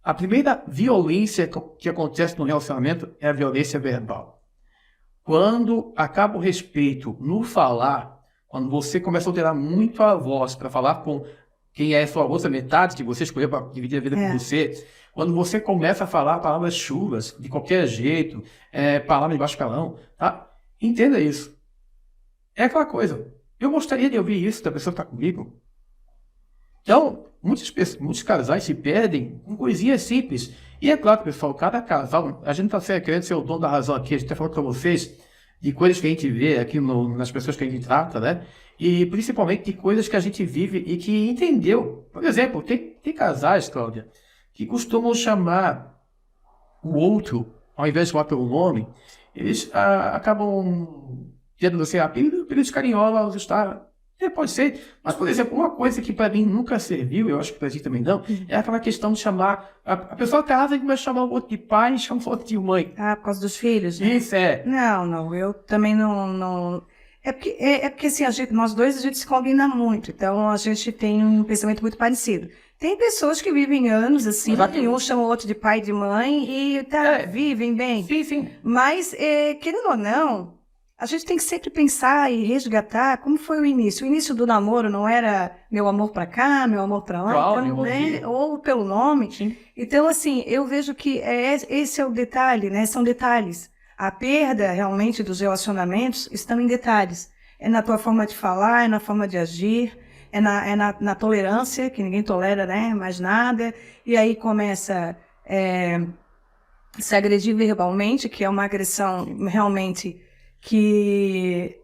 S1: a primeira violência que acontece no relacionamento é a violência verbal. Quando acaba o respeito no falar, quando você começa a alterar muito a voz para falar com quem é a sua outra metade, que você escolheu para dividir a vida com você, quando você começa a falar palavras chuvas, de qualquer jeito, palavras de baixo calão, tá? Entenda isso. É aquela coisa. Eu gostaria de ouvir isso da pessoa que está comigo. Então, muitos casais se perdem com coisinhas simples. E é claro, pessoal, cada casal, a gente está querendo ser o dono da razão aqui, a gente está falando para vocês de coisas que a gente vê aqui nas pessoas que a gente trata, né? E principalmente de coisas que a gente vive e que entendeu. Por exemplo, tem casais, Cláudia, que costumam chamar o outro, ao invés de falar pelo nome, eles acabam tendo assim, apelidos carinhosos, tá? Pode ser, mas, por exemplo, uma coisa que para mim nunca serviu, eu acho que para ti também não, é aquela questão de chamar... A pessoa casa e começa a chamar o outro de pai e chama o outro de mãe.
S2: Ah, por causa dos filhos? Né?
S1: Isso, é.
S2: Não, eu também não... É porque assim, nós dois a gente se combina muito, então a gente tem um pensamento muito parecido. Tem pessoas que vivem anos assim, um chama o outro de pai e de mãe e vivem bem.
S1: Sim, sim.
S2: Mas, querendo ou não, a gente tem que sempre pensar e resgatar como foi o início. O início do namoro não era meu amor pra cá, meu amor pra lá, então, né? Ou pelo nome. Sim. Então, assim, eu vejo que esse é o detalhe, né? São detalhes. A perda, realmente, dos relacionamentos estão em detalhes. É na tua forma de falar, é na forma de agir, é na tolerância, que ninguém tolera, né? Mais nada. E aí começa se agredir verbalmente, que é uma agressão realmente que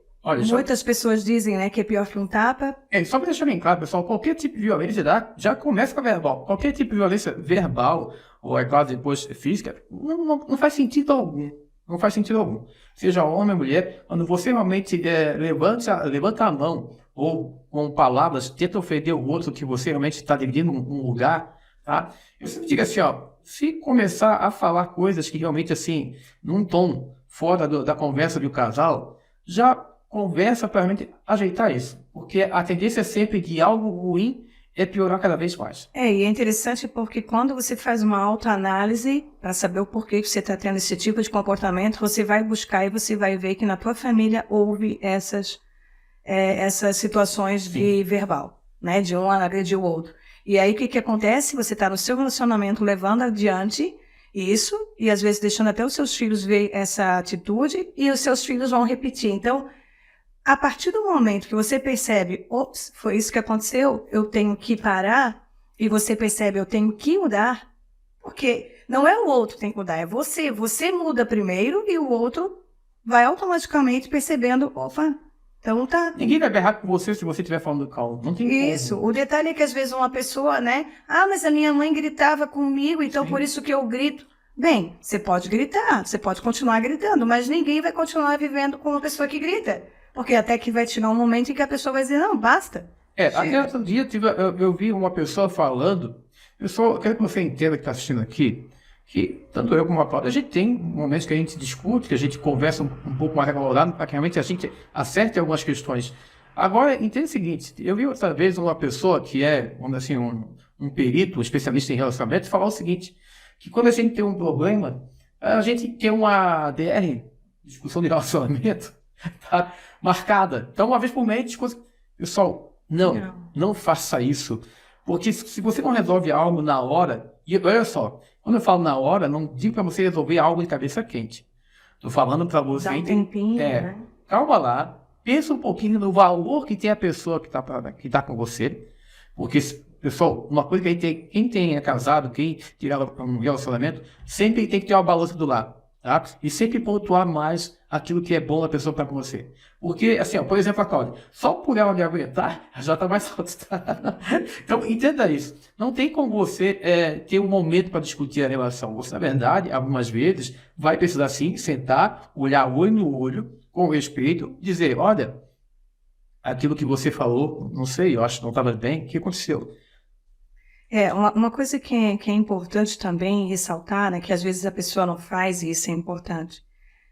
S2: muitas pessoas dizem, né, que é pior que um tapa.
S1: Só para deixar bem claro, pessoal, qualquer tipo de violência já começa com a verbal. Qualquer tipo de violência verbal, ou é claro, depois física, não faz sentido algum. Não faz sentido algum. Seja homem ou mulher, quando você realmente levanta a mão ou com palavras tenta ofender o outro que você realmente está dividindo um lugar, tá? Eu sempre digo assim, ó, se começar a falar coisas que realmente assim, num tom fora da conversa do casal, já conversa para realmente ajeitar isso. Porque a tendência é sempre de algo ruim é piorar cada vez mais.
S2: E é interessante porque quando você faz uma autoanálise para saber o porquê que você está tendo esse tipo de comportamento, você vai buscar e você vai ver que na tua família houve essas situações de verbal, né? De um agredir o outro. E aí o que acontece? Você está no seu relacionamento levando adiante isso e às vezes deixando até os seus filhos ver essa atitude e os seus filhos vão repetir. Então, a partir do momento que você percebe, ops, foi isso que aconteceu, eu tenho que parar, e você percebe, eu tenho que mudar, porque não é o outro que tem que mudar, é você. Você muda primeiro e o outro vai automaticamente percebendo, opa, então tá.
S1: Ninguém vai berrar com você se você estiver falando calmo. Não tem
S2: isso.
S1: como.
S2: O detalhe é que às vezes uma pessoa, né? Mas a minha mãe gritava comigo, então por isso que eu grito. Bem, você pode gritar, você pode continuar gritando, mas ninguém vai continuar vivendo com uma pessoa que grita. Porque até que vai chegar um momento em que a pessoa vai dizer, não, basta.
S1: Até outro dia eu vi uma pessoa falando, pessoal, eu quero que você entenda que está assistindo aqui, que tanto eu como a Cláudia, a gente tem momentos que a gente discute, que a gente conversa um pouco mais regulado, para que realmente a gente acerte algumas questões. Agora, entenda o seguinte, eu vi outra vez uma pessoa que é, vamos dizer assim, um perito, um especialista em relacionamento, falar o seguinte, que quando a gente tem um problema, a gente tem uma DR, discussão de relacionamento, tá marcada. Então, uma vez por mês, pessoal, não faça isso. Porque se você não resolve algo na hora, e olha só, quando eu falo na hora, não digo para você resolver algo de cabeça quente. Estou falando para você...
S2: Dá um tempinho, né?
S1: Calma lá, pensa um pouquinho no valor que tem a pessoa que tá com você. Porque, pessoal, uma coisa que quem é casado, quem tiver um relacionamento, sempre tem que ter uma balança do lado. Tá? E sempre pontuar mais aquilo que é bom da pessoa para com você. Porque, assim, ó, por exemplo, a Cláudia, só por ela me aguentar, já está mais alto. Então, entenda isso. Não tem como você ter um momento para discutir a relação. Você, na verdade, algumas vezes, vai precisar, sim, sentar, olhar olho no olho, com respeito, dizer, olha, aquilo que você falou, não sei, eu acho que não estava bem, o que aconteceu?
S2: Uma coisa que é importante também ressaltar, né, que às vezes a pessoa não faz e isso é importante.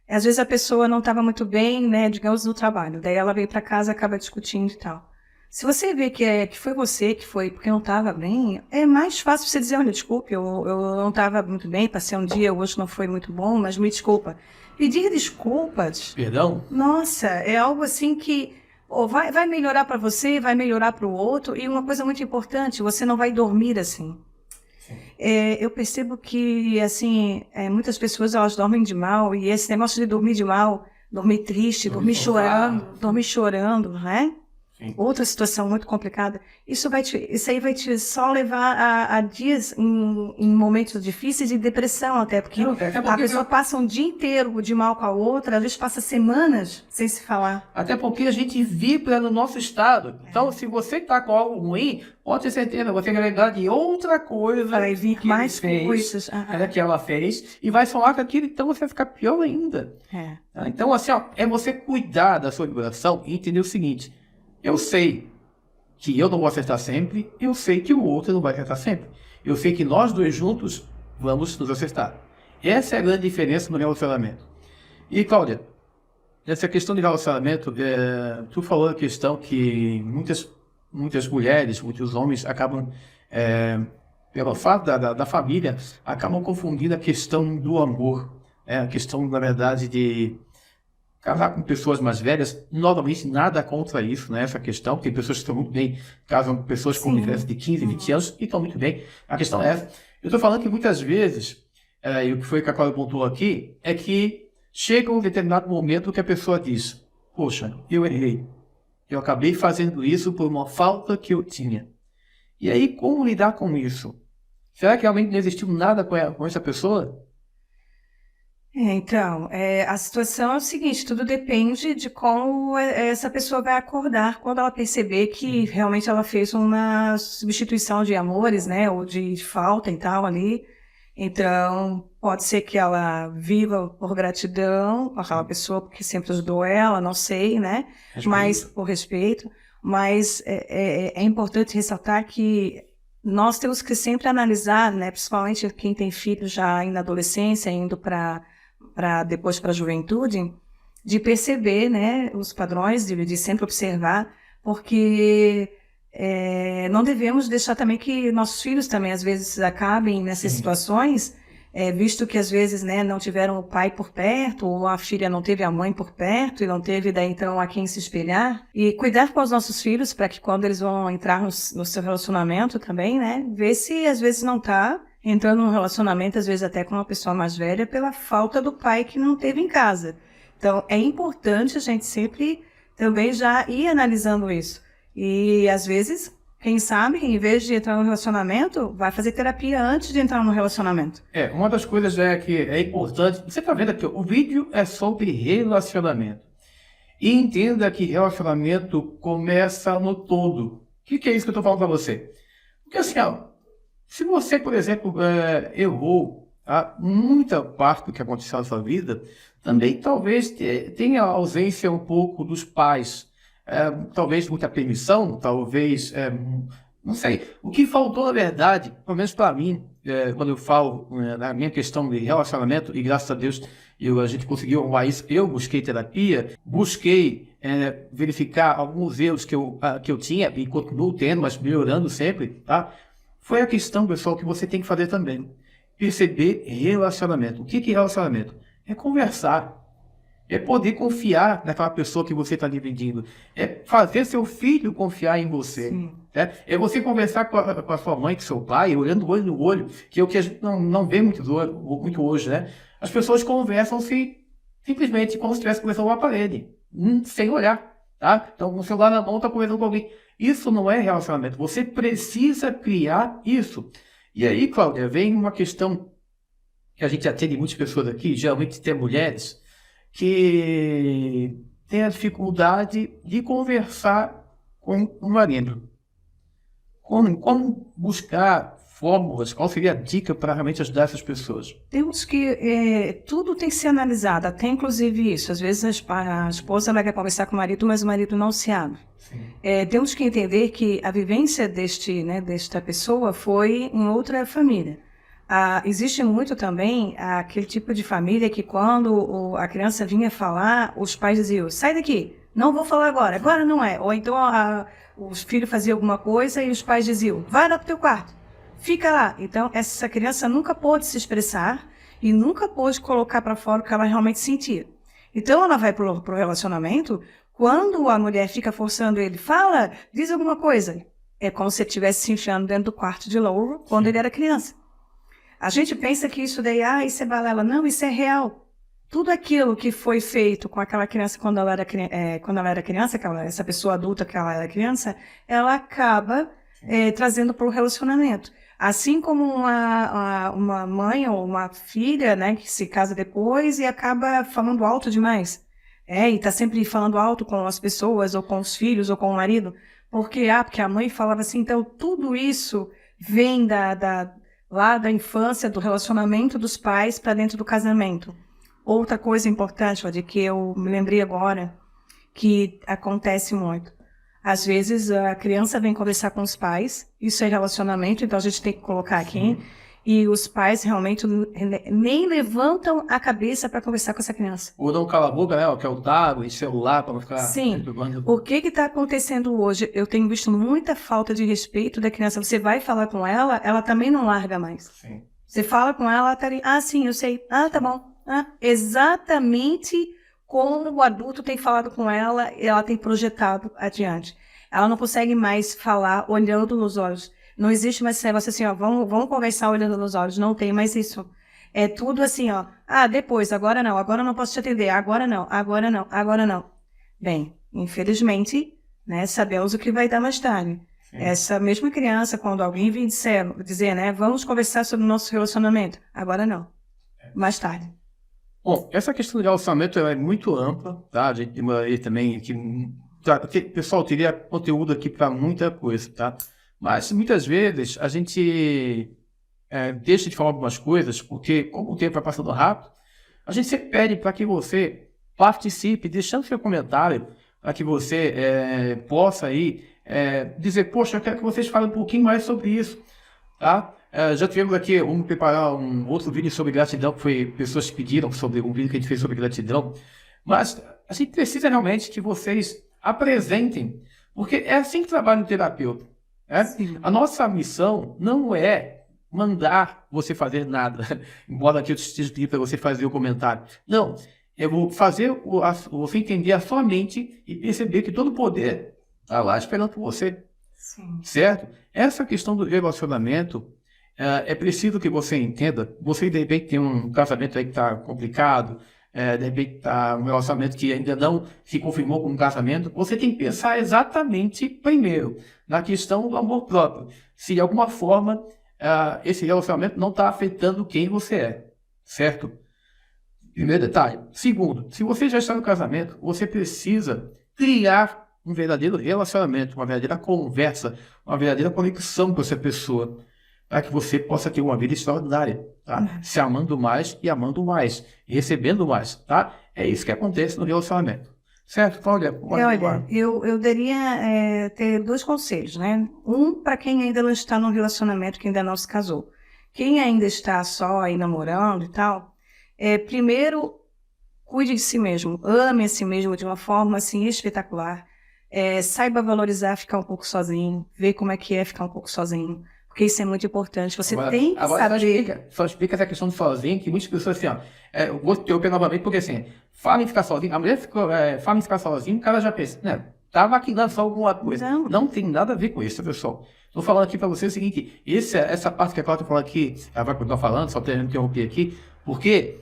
S2: Às vezes a pessoa não estava muito bem, né, digamos, no trabalho. Daí ela veio para casa e acaba discutindo e tal. Se você vê que foi você que foi porque não estava bem, é mais fácil você dizer, olha, desculpe, eu não estava muito bem, passei um dia, hoje não foi muito bom, mas me desculpa. Pedir desculpas...
S1: Perdão?
S2: Nossa, é algo assim que vai melhorar para você, vai melhorar para o outro. E uma coisa muito importante, você não vai dormir assim. Eu percebo que, assim, muitas pessoas, elas dormem de mal, e esse negócio de dormir de mal, dormir triste, dormir chorando, né?
S1: Sim.
S2: Outra situação muito complicada, isso aí vai te só levar a dias em momentos difíceis de depressão até, porque a pessoa passa um dia inteiro de mal com a outra, às vezes passa semanas sem se falar.
S1: Até porque a gente vibra no nosso estado. Então, se você está com algo ruim, pode ter certeza, você vai lembrar de outra coisa
S2: vai vir
S1: que
S2: mais coisas
S1: que ela fez, e vai falar com aquilo, então você vai ficar pior ainda. Então, assim, ó, é você cuidar da sua vibração e entender o seguinte: eu sei que eu não vou acertar sempre, eu sei que o outro não vai acertar sempre. Eu sei que nós dois juntos vamos nos acertar. Essa é a grande diferença no relacionamento. E, Cláudia, essa questão de relacionamento, tu falou a questão que muitas mulheres, muitos homens acabam, pelo fato da família, acabam confundindo a questão do amor. A questão, na verdade, de casar com pessoas mais velhas, novamente, nada contra isso, né? Essa questão, tem pessoas que estão muito bem, casam com pessoas com diferença de 15, 20 anos, e estão muito bem. A questão é essa. Eu estou falando que muitas vezes, e o que foi que a Cláudia pontuou aqui, é que chega um determinado momento que a pessoa diz, poxa, eu errei. Eu acabei fazendo isso por uma falta que eu tinha. E aí, como lidar com isso? Será que realmente não existiu nada com essa pessoa?
S2: Então, a situação é o seguinte, tudo depende de como essa pessoa vai acordar quando ela perceber que realmente ela fez uma substituição de amores, né, ou de falta e tal ali. Então, pode ser que ela viva por gratidão com aquela pessoa, porque sempre ajudou ela, não sei, né, mas por respeito. Mas é importante ressaltar que nós temos que sempre analisar, né, principalmente quem tem filhos já na adolescência, indo depois para a juventude, de perceber, né, os padrões, de sempre observar, porque não devemos deixar também que nossos filhos também às vezes acabem nessas situações, visto que às vezes, né, não tiveram o pai por perto, ou a filha não teve a mãe por perto, e não teve daí então a quem se espelhar, e cuidar com os nossos filhos para que quando eles vão entrar no seu relacionamento também, né, ver se às vezes não está entrando num relacionamento, às vezes até com uma pessoa mais velha, pela falta do pai que não teve em casa. Então, é importante a gente sempre também já ir analisando isso. E, às vezes, quem sabe, em vez de entrar no relacionamento, vai fazer terapia antes de entrar no relacionamento.
S1: Uma das coisas que é importante, você está vendo aqui, o vídeo é sobre relacionamento. E entenda que relacionamento começa no todo. O que é isso que eu estou falando para você? Porque assim, se você, por exemplo, errou muita parte do que aconteceu na sua vida, também talvez tenha ausência um pouco dos pais, talvez muita permissão, talvez, não sei. O que faltou, na verdade, pelo menos para mim, quando eu falo na minha questão de relacionamento, e graças a Deus a gente conseguiu arrumar isso, eu busquei terapia, busquei verificar alguns erros que eu tinha e continuo tendo, mas melhorando sempre, tá? Foi a questão, pessoal, que você tem que fazer também. Perceber relacionamento. O que é relacionamento? É conversar. É poder confiar naquela pessoa que você está dividindo. É fazer seu filho confiar em você. Né? É você conversar com a sua mãe, com seu pai, olhando olho no olho, que é o que a gente não vê muito hoje, né? As pessoas conversam simplesmente como se estivesse conversando com uma parede, sem olhar. Tá? Então, com o celular na mão, está conversando com alguém. Isso não é relacionamento. Você precisa criar isso. E aí, Cláudia, vem uma questão que a gente atende muitas pessoas aqui, geralmente tem mulheres, que tem a dificuldade de conversar com o marido. Como buscar fórmulas? Qual seria a dica para realmente ajudar essas pessoas?
S2: Temos que... tudo tem que ser analisado, até inclusive isso. Às vezes a esposa vai quer conversar com o marido, mas o marido não se abre. Temos que entender que a vivência desta pessoa foi em outra família. Existe muito também aquele tipo de família que quando a criança vinha falar, os pais diziam, sai daqui, não vou falar agora não é. Ou então os filhos faziam alguma coisa e os pais diziam, vai lá pro teu quarto, fica lá. Então essa criança nunca pôde se expressar e nunca pôde colocar para fora o que ela realmente sentia. Então ela vai pro relacionamento, quando a mulher fica forçando ele, fala, diz alguma coisa, é como se ele estivesse se enfiando dentro do quarto de louro quando ele era criança. A gente pensa que isso daí, isso é balela. Não, isso é real. Tudo aquilo que foi feito com aquela criança quando ela era criança, essa pessoa adulta que ela era criança, ela acaba trazendo para o relacionamento. Assim como uma mãe ou uma filha, né, que se casa depois e acaba falando alto demais. E está sempre falando alto com as pessoas, ou com os filhos, ou com o marido. Porque a mãe falava assim. Então, tudo isso vem lá da infância, do relacionamento dos pais para dentro do casamento. Outra coisa importante, de que eu me lembrei agora, que acontece muito. Às vezes a criança vem conversar com os pais, isso é relacionamento, então a gente tem que colocar aqui, e os pais realmente nem levantam a cabeça para conversar com essa criança.
S1: Ou não cala a boca, né? Que é o tablet, celular, para não ficar...
S2: Sim. O que está acontecendo hoje? Eu tenho visto muita falta de respeito da criança. Você vai falar com ela, ela também não larga mais.
S1: Sim.
S2: Você fala com ela, ela tá ali, sim, eu sei. Tá bom. Exatamente como o adulto tem falado com ela, ela tem projetado adiante. Ela não consegue mais falar olhando nos olhos. Não existe mais esse negócio assim, vamos conversar olhando nos olhos. Não tem mais isso. É tudo assim, depois, agora não posso te atender, agora não. Bem, infelizmente, né, sabemos o que vai dar mais tarde. Sim. Essa mesma criança, quando alguém vem dizer, né, vamos conversar sobre o nosso relacionamento, agora não, mais tarde.
S1: Bom, essa questão de relacionamento é muito ampla, tá? A gente tem aí também pessoal, teria conteúdo aqui para muita coisa, tá? Mas muitas vezes a gente deixa de falar algumas coisas, porque como o tempo vai passando rápido, a gente sempre pede para que você participe, deixando seu comentário, para que você possa aí dizer, poxa, eu quero que vocês falem um pouquinho mais sobre isso, tá? Já tivemos aqui, vamos preparar um outro vídeo sobre gratidão, que foi pessoas que pediram sobre um vídeo que a gente fez sobre gratidão, mas a gente precisa realmente que vocês apresentem, porque é assim que trabalha o terapeuta. A nossa missão não é mandar você fazer nada, embora aqui eu esteja pedindo para você fazer o comentário. Não, eu vou fazer você entender a sua mente e perceber que todo o poder está lá esperando por você.
S2: Sim.
S1: Certo? Essa questão do relacionamento, é preciso que você entenda. Você de repente tem um casamento aí que está complicado, de repente está um relacionamento que ainda não se confirmou como casamento. Você tem que pensar exatamente primeiro na questão do amor próprio. Se de alguma forma esse relacionamento não está afetando quem você é, certo? Primeiro detalhe. Segundo, se você já está no casamento, você precisa criar um verdadeiro relacionamento, uma verdadeira conversa, uma verdadeira conexão com essa pessoa, para que você possa ter uma vida extraordinária, tá? Se amando mais e amando mais, e recebendo mais, tá? É isso que acontece no relacionamento. Certo, Cláudia?
S2: Olha, eu daria ter dois conselhos, né? Um para quem ainda não está num relacionamento, que ainda não se casou, quem ainda está só aí namorando e tal, primeiro, cuide de si mesmo, ame a si mesmo de uma forma assim espetacular. Saiba valorizar ficar um pouco sozinho, ver como é que é ficar um pouco sozinho, porque isso é muito importante. Você tem que
S1: Agora
S2: saber.
S1: só explica essa questão de sozinho, que muitas pessoas assim, ó, eu vou te interromper novamente, porque assim, fala em ficar sozinho, a mulher fala em ficar sozinho, o cara já pensa, né, tá maquinando só alguma coisa.
S2: Não.
S1: Não tem nada a ver com isso, pessoal. Estou falando aqui para você o seguinte, essa parte que a Cláudia falou aqui, ela vai continuar falando, só terminando de interromper aqui, porque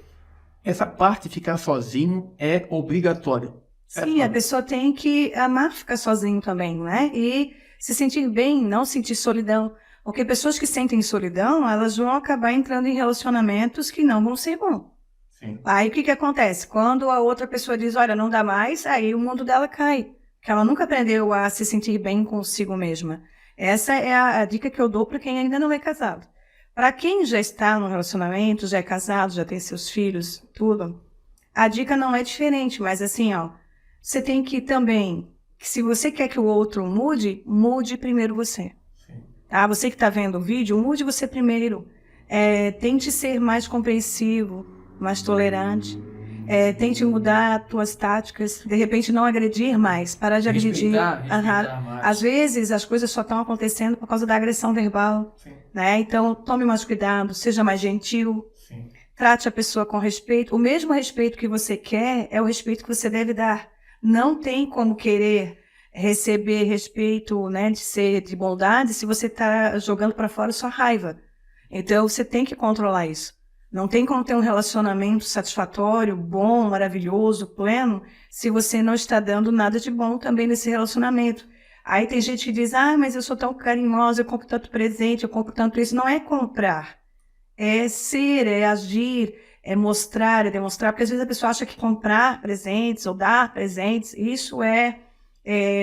S1: essa parte de ficar sozinho é obrigatória.
S2: Sim, a pessoa tem que amar ficar sozinho também, né? E se sentir bem, não sentir solidão. Porque pessoas que sentem solidão, elas vão acabar entrando em relacionamentos que não vão ser bons.
S1: Sim.
S2: Aí o que acontece? Quando a outra pessoa diz, olha, não dá mais, aí o mundo dela cai. Porque ela nunca aprendeu a se sentir bem consigo mesma. Essa é a dica que eu dou para quem ainda não é casado. Para quem já está no relacionamento, já é casado, já tem seus filhos, tudo, a dica não é diferente, mas assim, ó, você tem que também, que se você quer que o outro mude, mude primeiro você. Tá? Você que está vendo o vídeo, mude você primeiro. Tente ser mais compreensivo, mais tolerante. Tente mudar suas táticas, de repente não agredir mais, parar de agredir.
S1: Respeitar mais.
S2: Às vezes as coisas só estão acontecendo por causa da agressão verbal. Né? Então tome mais cuidado, seja mais gentil.
S1: Sim.
S2: Trate a pessoa com respeito. O mesmo respeito que você quer é o respeito que você deve dar. Não tem como querer receber respeito, né, de bondade, se você está jogando para fora sua raiva. Então, você tem que controlar isso. Não tem como ter um relacionamento satisfatório, bom, maravilhoso, pleno, se você não está dando nada de bom também nesse relacionamento. Aí tem gente que diz, mas eu sou tão carinhosa, eu compro tanto presente, eu compro tanto isso. Não é comprar. É ser, é agir, é mostrar, é demonstrar, porque às vezes a pessoa acha que comprar presentes ou dar presentes, isso é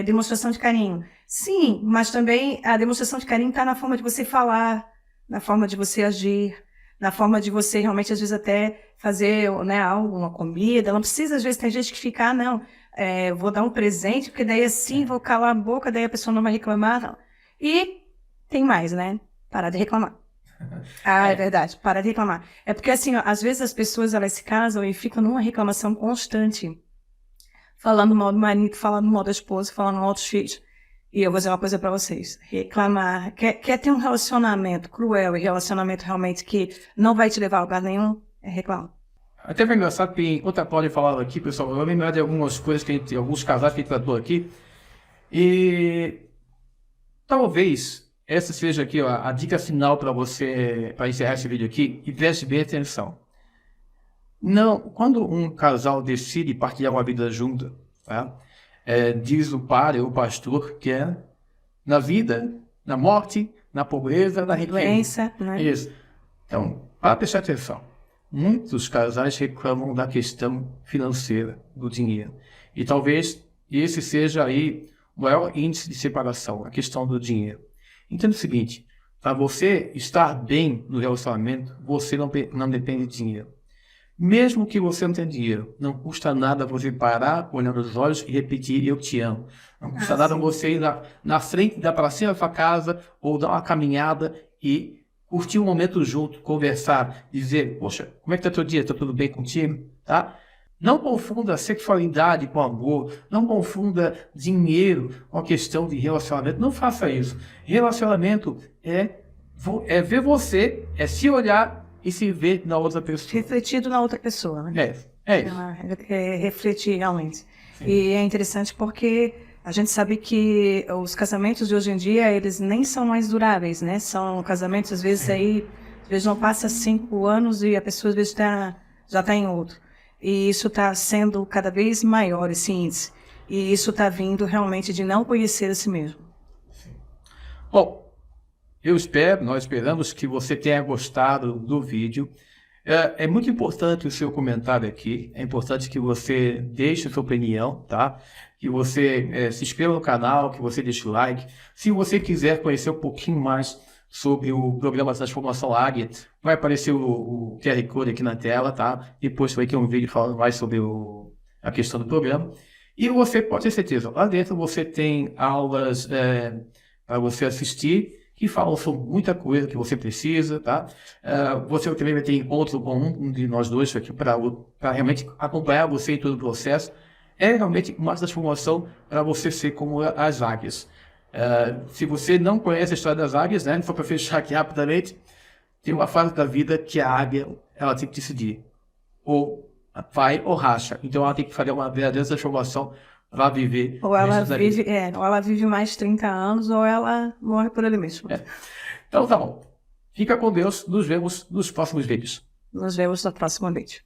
S2: demonstração de carinho. Sim, mas também a demonstração de carinho está na forma de você falar, na forma de você agir, na forma de você realmente, às vezes, até fazer, né, algo, uma comida. Não precisa, às vezes, tem gente que fica, não, vou dar um presente, porque daí assim vou calar a boca, daí a pessoa não vai reclamar. Não. E tem mais, né? Parar de reclamar. É verdade, para de reclamar. É porque, assim, ó, às vezes as pessoas, elas se casam e ficam numa reclamação constante, falando mal do marido, falando mal da esposa, falando mal dos filhos. E eu vou dizer uma coisa para vocês, reclamar, quer ter um relacionamento cruel e relacionamento realmente que não vai te levar a lugar nenhum, reclamar.
S1: Até foi engraçado que enquanto a Cláudia falava aqui, pessoal, eu lembro de algumas coisas que alguns casais que a gente tratou aqui, e talvez essa seja aqui, ó, a dica final para você, para encerrar esse vídeo aqui, e preste bem atenção. Não, quando um casal decide partilhar uma vida junta, tá? Diz o padre ou o pastor que é na vida, na morte, na pobreza, na
S2: doença, né?
S1: Isso. Então, para prestar atenção, muitos casais reclamam da questão financeira, do dinheiro. E talvez esse seja aí o maior índice de separação, a questão do dinheiro. Entenda o seguinte, para você estar bem no relacionamento, você não depende de dinheiro. Mesmo que você não tenha dinheiro, não custa nada você parar, olhar nos olhos e repetir eu te amo. Não custa nada você ir na frente da pracinha da sua casa ou dar uma caminhada e curtir um momento junto, conversar, dizer, poxa, como é que está teu dia? Está tudo bem contigo? Tá? Não confunda sexualidade com amor, não confunda dinheiro com a questão de relacionamento, não faça isso. Relacionamento é ver você, é se olhar e se ver na outra pessoa.
S2: Refletido na outra pessoa, né?
S1: É isso.
S2: Refletir realmente.
S1: Sim.
S2: E é interessante porque a gente sabe que os casamentos de hoje em dia, eles nem são mais duráveis, né? São casamentos, às vezes, às vezes não passa 5 anos e a pessoa, às vezes, já está em outro. E isso está sendo cada vez maior, esse índice. E isso está vindo realmente de não conhecer a si mesmo.
S1: Sim. Bom, nós esperamos que você tenha gostado do vídeo. É muito importante o seu comentário aqui, é importante que você deixe a sua opinião, tá? Que você se inscreva no canal, que você deixe o like. Se você quiser conhecer um pouquinho mais sobre o programa Transformação Águia, vai aparecer o QR Code aqui na tela, tá? Depois vai ter um vídeo falando mais sobre a questão do programa. E você pode ter certeza, lá dentro você tem aulas para você assistir, que falam sobre muita coisa que você precisa, tá? Você também vai ter encontro com um de nós dois aqui para realmente acompanhar você em todo o processo. É realmente uma transformação para você ser como as águias. Se você não conhece a história das águias, né, só para fechar aqui rapidamente, tem uma fase da vida que a águia ela tem que decidir. Ou vai ou racha. Então ela tem que fazer uma verdadeira transformação para viver.
S2: Ou ela vive, ou ela vive mais 30 anos, ou ela morre por ali mesmo.
S1: Então tá bom. Fica com Deus. Nos vemos nos próximos vídeos.
S2: Nos vemos no próximo vídeo.